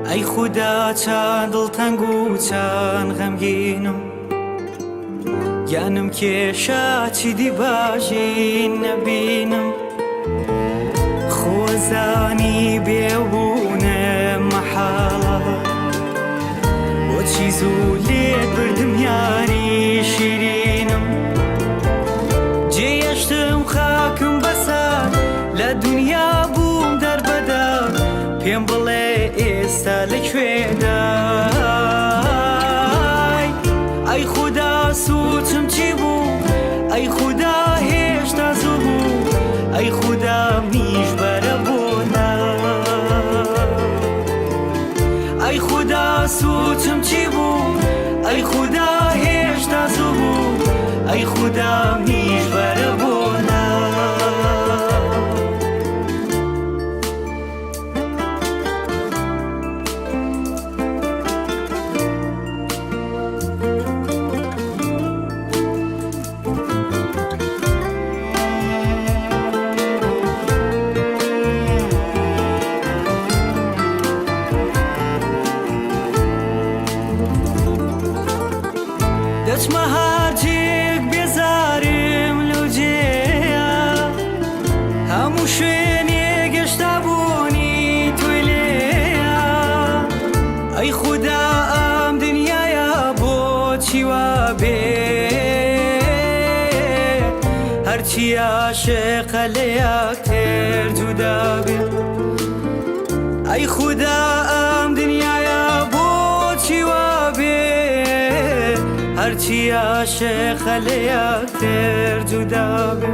ئەی خودا چەند دڵتەنگ و چەند غەمگینم، گیانم کێشە چیدی باشین نەبینم، خۆزانی بێبوونم مەحاڵە، بۆچی زوو لێت بردم یاری شیرینم، جێیەشتم خاکم بەسەر لە دونیا بووم دەربەدەر، پێم بڵێ ئێستا لەکوێدای، ئەی خودا سووچم چی بوو، ئەی خودا هێشتا زوو بوو، ئەی خودا منیش بەرە بۆ ئەی خودا سووچم چی بوو، ئەی خودا هێشتا زوو بوو، ئەی خودا منیش بەرە بۆ دەچمە هەرچێک بێزارم لەو جێیە، هەموو شوێنێک گەشتا بوونی تۆی لێیە، ئەی خودا ئەم دنیایە بۆچی وا بێ، هەرچی عاشقە لە یەکتر جودا بێ، ئەی خودا ئەم دنیایە بۆچی وا بێ، هەرچی عاشقە لە یەکتر جودا بێ.